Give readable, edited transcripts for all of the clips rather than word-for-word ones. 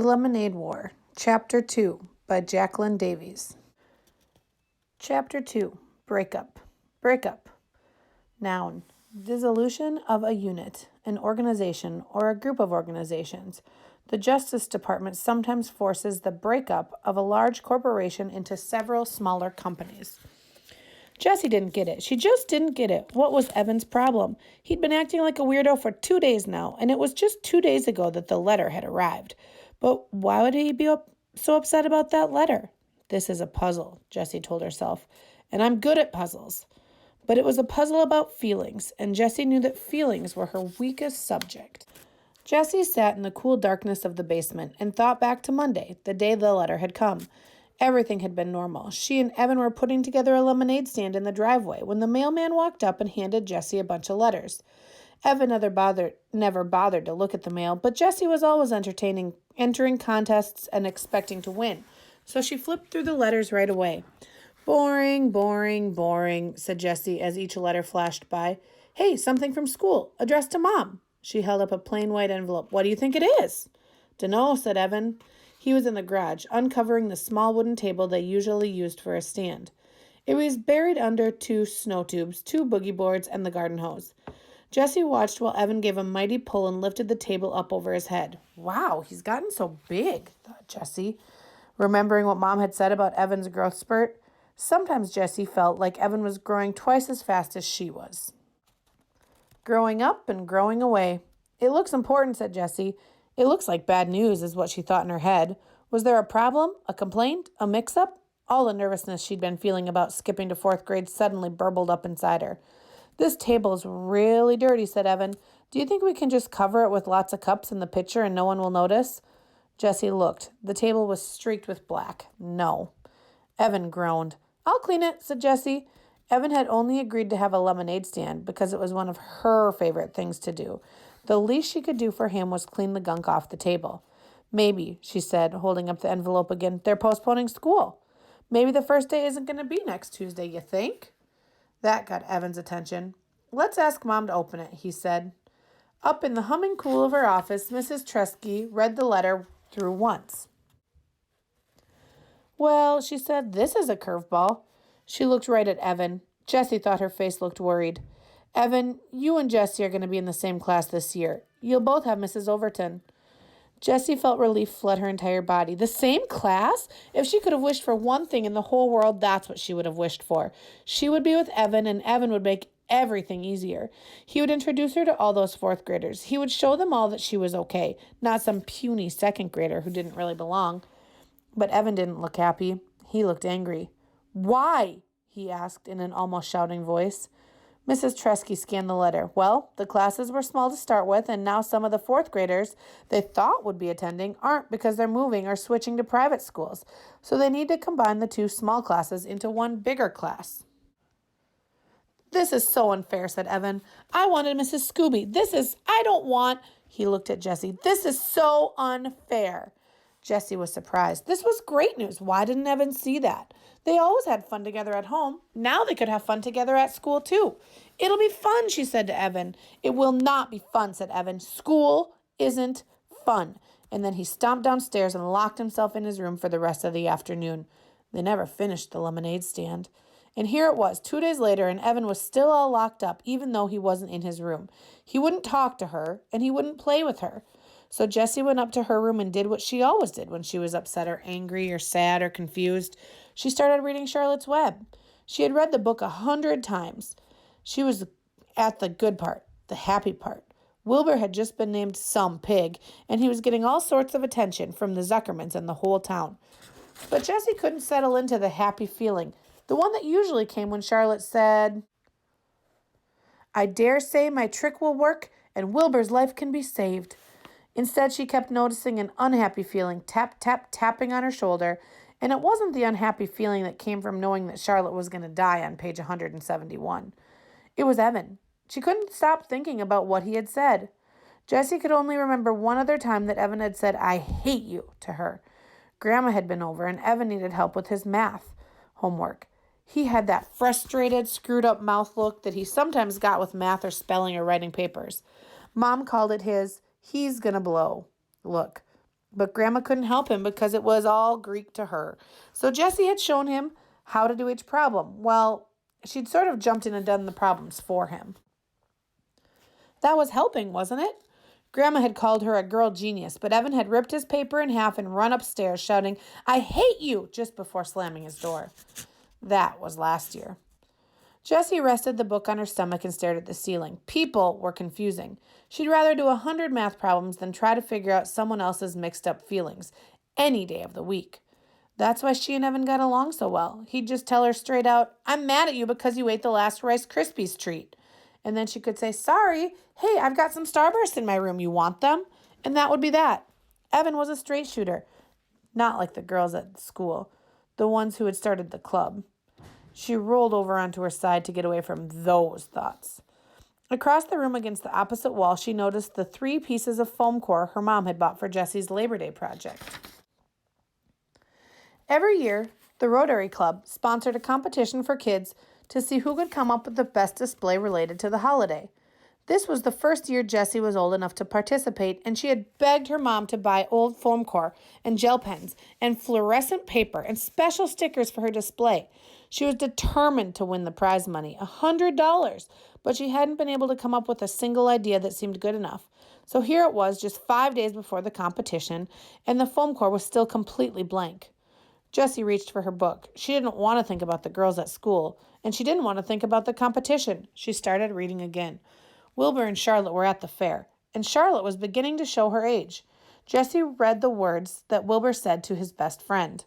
The Lemonade War, Chapter 2, by Jacqueline Davies. Chapter 2, Breakup. Breakup. Noun, dissolution of a unit, an organization, or a group of organizations. The Justice Department sometimes forces the breakup of a large corporation into several smaller companies. Jessie didn't get it. She just didn't get it. What was Evan's problem? He'd been acting like a weirdo for 2 days now, and it was just 2 days ago that the letter had arrived. But why would he be so upset about that letter? This is a puzzle, Jessie told herself, and I'm good at puzzles. But it was a puzzle about feelings, and Jessie knew that feelings were her weakest subject. Jessie sat in the cool darkness of the basement and thought back to Monday, the day the letter had come. Everything had been normal. She and Evan were putting together a lemonade stand in the driveway when the mailman walked up and handed Jessie a bunch of letters. Evan never bothered to look at the mail, but Jessie was always entering contests and expecting to win, so she flipped through the letters right away. Boring, boring, boring, said Jessie as each letter flashed by. Hey, something from school, addressed to Mom. She held up a plain white envelope. What do you think it is? Dunno, said Evan. He was in the garage, uncovering the small wooden table they usually used for a stand. It was buried under 2 snow tubes, 2 boogie boards, and the garden hose. Jessie watched while Evan gave a mighty pull and lifted the table up over his head. Wow, he's gotten so big, thought Jessie, remembering what Mom had said about Evan's growth spurt. Sometimes Jessie felt like Evan was growing twice as fast as she was. Growing up and growing away. It looks important, said Jessie. It looks like bad news, is what she thought in her head. Was there a problem, a complaint, a mix-up? All the nervousness she'd been feeling about skipping to 4th grade suddenly burbled up inside her. This table is really dirty, said Evan. Do you think we can just cover it with lots of cups in the pitcher and no one will notice? Jessie looked. The table was streaked with black. No. Evan groaned. I'll clean it, said Jessie. Evan had only agreed to have a lemonade stand because it was one of her favorite things to do. The least she could do for him was clean the gunk off the table. Maybe, she said, holding up the envelope again, they're postponing school. Maybe the first day isn't going to be next Tuesday, you think? That got Evan's attention. Let's ask Mom to open it, he said. Up in the humming cool of her office, Mrs. Tresky read the letter through once. Well, she said, this is a curveball. She looked right at Evan. Jessie thought her face looked worried. Evan, you and Jessie are going to be in the same class this year. You'll both have Mrs. Overton. Jessie felt relief flood her entire body. The same class? If she could have wished for one thing in the whole world, that's what she would have wished for. She would be with Evan, and Evan would make everything easier. He would introduce her to all those 4th graders. He would show them all that she was okay, not some puny 2nd grader who didn't really belong. But Evan didn't look happy. He looked angry. Why? He asked in an almost shouting voice. Mrs. Tresky scanned the letter. Well, the classes were small to start with, and now some of the 4th graders they thought would be attending aren't because they're moving or switching to private schools. So they need to combine the 2 small classes into one bigger class. This is so unfair, said Evan. I wanted Mrs. Scooby. I don't want, he looked at Jessie. This is so unfair. Jessie was surprised. This was great news. Why didn't Evan see that? They always had fun together at home. Now they could have fun together at school, too. It'll be fun, she said to Evan. It will not be fun, said Evan. School isn't fun. And then he stomped downstairs and locked himself in his room for the rest of the afternoon. They never finished the lemonade stand. And here it was, 2 days later, and Evan was still all locked up, even though he wasn't in his room. He wouldn't talk to her, and he wouldn't play with her. So Jessie went up to her room and did what she always did when she was upset or angry or sad or confused. She started reading Charlotte's Web. She had read the book 100 times. She was at the good part, the happy part. Wilbur had just been named some pig, and he was getting all sorts of attention from the Zuckermans and the whole town. But Jessie couldn't settle into the happy feeling, the one that usually came when Charlotte said, I dare say my trick will work and Wilbur's life can be saved. Instead, she kept noticing an unhappy feeling, tap, tap, tapping on her shoulder, and it wasn't the unhappy feeling that came from knowing that Charlotte was going to die on page 171. It was Evan. She couldn't stop thinking about what he had said. Jessie could only remember one other time that Evan had said, I hate you, to her. Grandma had been over, and Evan needed help with his math homework. He had that frustrated, screwed-up mouth look that he sometimes got with math or spelling or writing papers. Mom called it his he's gonna blow look. But Grandma couldn't help him because it was all Greek to her. So Jessie had shown him how to do each problem. Well, she'd sort of jumped in and done the problems for him. That was helping, wasn't it? Grandma had called her a girl genius, but Evan had ripped his paper in half and run upstairs shouting, "I hate you," just before slamming his door. That was last year. Jessie rested the book on her stomach and stared at the ceiling. People were confusing. She'd rather do 100 math problems than try to figure out someone else's mixed up feelings, any day of the week. That's why she and Evan got along so well. He'd just tell her straight out, "I'm mad at you because you ate the last Rice Krispies treat." And then she could say, "Sorry, hey, I've got some Starburst in my room. You want them?" And that would be that. Evan was a straight shooter, not like the girls at school, the ones who had started the club. She rolled over onto her side to get away from those thoughts. Across the room against the opposite wall, she noticed the 3 pieces of foam core her mom had bought for Jessie's Labor Day project. Every year, the Rotary Club sponsored a competition for kids to see who could come up with the best display related to the holiday. This was the first year Jessie was old enough to participate, and she had begged her mom to buy old foam core and gel pens and fluorescent paper and special stickers for her display. She was determined to win the prize money, $100, but she hadn't been able to come up with a single idea that seemed good enough. So here it was, just 5 days before the competition, and the foam core was still completely blank. Jessie reached for her book. She didn't want to think about the girls at school, and she didn't want to think about the competition. She started reading again. Wilbur and Charlotte were at the fair, and Charlotte was beginning to show her age. Jessie read the words that Wilbur said to his best friend.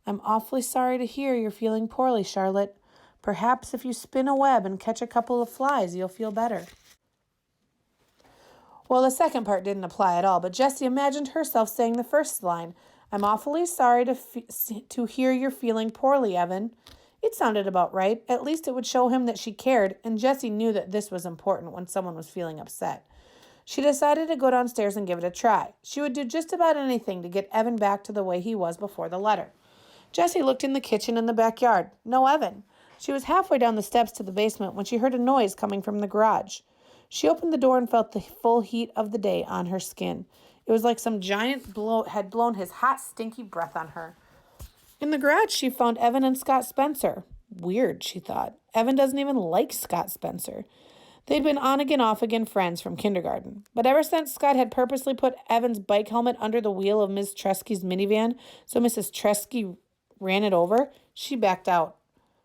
"I'm awfully sorry to hear you're feeling poorly, Charlotte. Perhaps if you spin a web and catch a couple of flies, you'll feel better." Well, the second part didn't apply at all, but Jessie imagined herself saying the first line, "I'm awfully sorry to hear you're feeling poorly, Evan." It sounded about right. At least it would show him that she cared, and Jessie knew that this was important when someone was feeling upset. She decided to go downstairs and give it a try. She would do just about anything to get Evan back to the way he was before the letter. Jessie looked in the kitchen and the backyard. No Evan. She was halfway down the steps to the basement when she heard a noise coming from the garage. She opened the door and felt the full heat of the day on her skin. It was like some giant had blown his hot, stinky breath on her. In the garage, she found Evan and Scott Spencer. Weird, she thought. Evan doesn't even like Scott Spencer. They'd been on-again, off-again friends from kindergarten. But ever since Scott had purposely put Evan's bike helmet under the wheel of Miss Tresky's minivan so Mrs. Tresky ran it over, she backed out.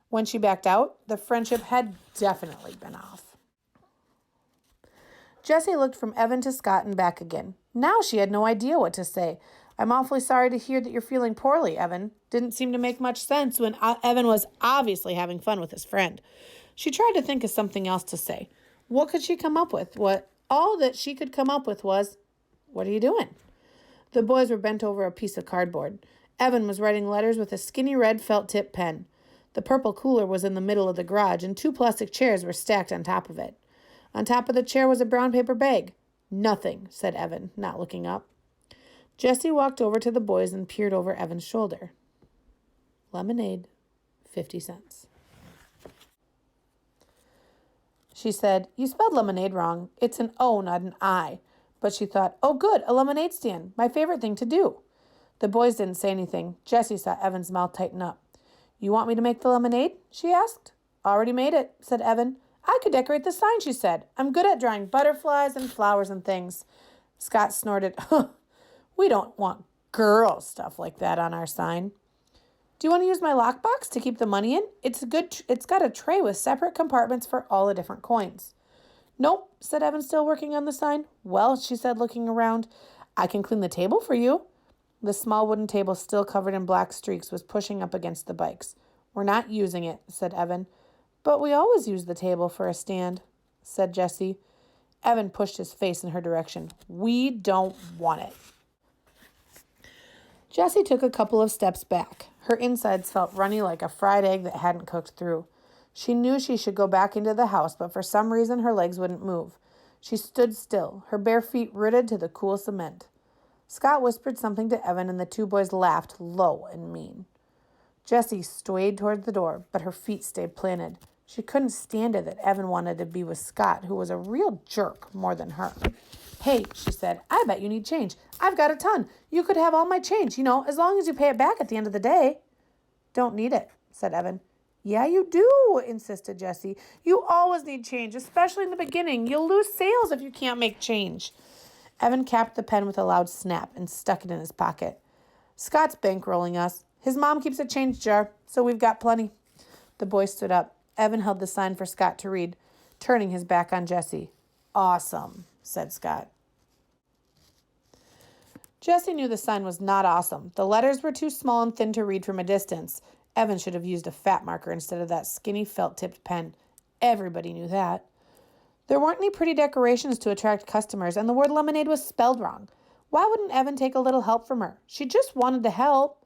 When she backed out, the friendship had definitely been off. Jessie looked from Evan to Scott and back again. Now she had no idea what to say. "I'm awfully sorry to hear that you're feeling poorly, Evan." Didn't seem to make much sense when Evan was obviously having fun with his friend. She tried to think of something else to say. What could she come up with? All that she could come up with was, "What are you doing?" The boys were bent over a piece of cardboard. Evan was writing letters with a skinny red felt-tip pen. The purple cooler was in the middle of the garage, and 2 plastic chairs were stacked on top of it. On top of the chair was a brown paper bag. "Nothing," said Evan, not looking up. Jessie walked over to the boys and peered over Evan's shoulder. "Lemonade, 50 cents. She said, "You spelled lemonade wrong. It's an O, not an I." But she thought, "Oh, good, a lemonade stand. My favorite thing to do." The boys didn't say anything. Jessie saw Evan's mouth tighten up. "You want me to make the lemonade?" she asked. "Already made it," said Evan. "I could decorate the sign," she said. "I'm good at drawing butterflies and flowers and things." Scott snorted. "We don't want girl stuff like that on our sign." "Do you want to use my lockbox to keep the money in? It's got a tray with separate compartments for all the different coins." "Nope," said Evan, still working on the sign. "Well," she said, looking around, "I can clean the table for you." The small wooden table, still covered in black streaks, was pushing up against the bikes. "We're not using it," said Evan. "But we always use the table for a stand," said Jessie. Evan pushed his face in her direction. "We don't want it." Jessie took a couple of steps back. Her insides felt runny like a fried egg that hadn't cooked through. She knew she should go back into the house, but for some reason her legs wouldn't move. She stood still, her bare feet rooted to the cool cement. Scott whispered something to Evan, and the 2 boys laughed low and mean. Jessie swayed toward the door, but her feet stayed planted. She couldn't stand it that Evan wanted to be with Scott, who was a real jerk more than her. Hey, she said, I bet you need change. I've got a ton. You could have all my change, as long as you pay it back at the end of the day. Don't need it, said Evan. Yeah, you do, insisted Jessie. You always need change, especially in the beginning. You'll lose sales if you can't make change. Evan capped the pen with a loud snap and stuck it in his pocket. Scott's bankrolling us. His mom keeps a change jar, so we've got plenty. The boy stood up. Evan held the sign for Scott to read, turning his back on Jessie. Awesome, said Scott. Jessie knew the sign was not awesome. The letters were too small and thin to read from a distance. Evan should have used a fat marker instead of that skinny felt-tipped pen. Everybody knew that. There weren't any pretty decorations to attract customers, and the word lemonade was spelled wrong. Why wouldn't Evan take a little help from her? She just wanted to help.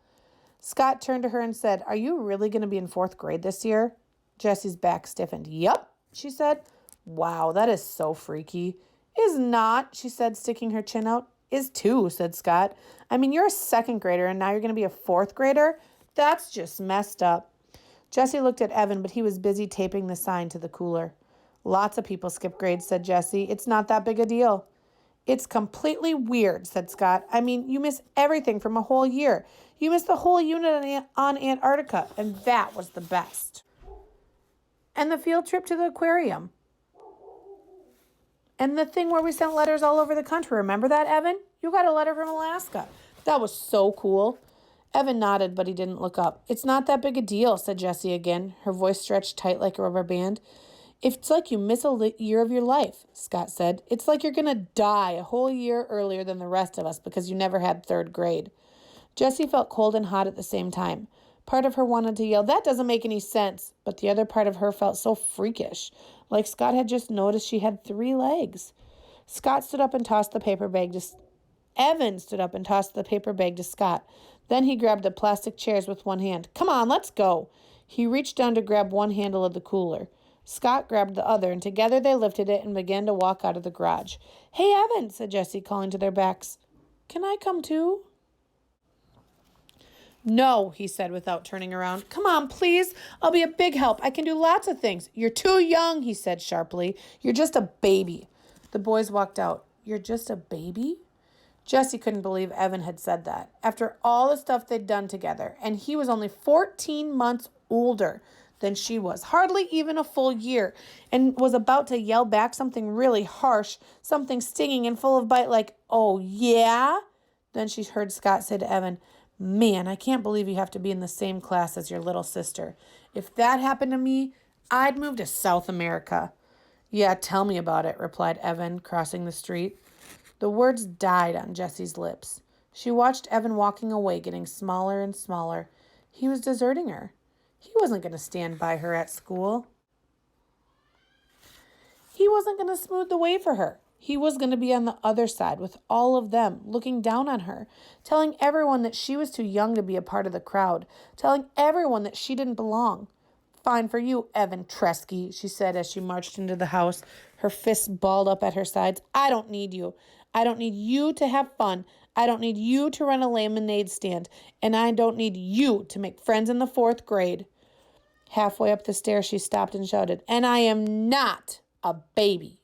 Scott turned to her and said, Are you really going to be in 4th grade this year? Jessie's back stiffened. Yup, she said. Wow, that is so freaky. Is not, she said, sticking her chin out. Is too, said Scott. I mean, you're a 2nd grader and now you're going to be a 4th grader? That's just messed up. Jessie looked at Evan, but he was busy taping the sign to the cooler. Lots of people skip grades, said Jessie. It's not that big a deal. It's completely weird, said Scott. I mean, you miss everything from a whole year. You missed the whole unit on Antarctica, and that was the best. And the field trip to the aquarium. And the thing where we sent letters all over the country. Remember that, Evan? You got a letter from Alaska. That was so cool. Evan nodded, but he didn't look up. It's not that big a deal, said Jessie again, her voice stretched tight like a rubber band. It's like you miss a year of your life, Scott said. It's like you're going to die a whole year earlier than the rest of us because you never had 3rd grade. Jessie felt cold and hot at the same time. Part of her wanted to yell, that doesn't make any sense, but the other part of her felt so freakish, like Scott had just noticed she had 3 legs. Evan stood up and tossed the paper bag to Scott. Then he grabbed the plastic chairs with one hand. Come on, let's go. He reached down to grab one handle of the cooler. Scott grabbed the other, and together they lifted it and began to walk out of the garage. Hey, Evan, said Jessie, calling to their backs. Can I come too? No, he said without turning around. Come on, please. I'll be a big help. I can do lots of things. You're too young, he said sharply. You're just a baby. The boys walked out. You're just a baby? Jessie couldn't believe Evan had said that. After all the stuff they'd done together, and he was only 14 months older than she was, hardly even a full year, and was about to yell back something really harsh, something stinging and full of bite like, oh, yeah? Then she heard Scott say to Evan, man, I can't believe you have to be in the same class as your little sister. If that happened to me, I'd move to South America. Yeah, tell me about it, replied Evan, crossing the street. The words died on Jessie's lips. She watched Evan walking away, getting smaller and smaller. He was deserting her. He wasn't going to stand by her at school. He wasn't going to smooth the way for her. He was going to be on the other side with all of them, looking down on her, telling everyone that she was too young to be a part of the crowd, telling everyone that she didn't belong. Fine for you, Evan Tresky, she said as she marched into the house, her fists balled up at her sides. I don't need you. I don't need you to have fun. I don't need you to run a lemonade stand. And I don't need you to make friends in the 4th grade. Halfway up the stairs, she stopped and shouted, and I am not a baby.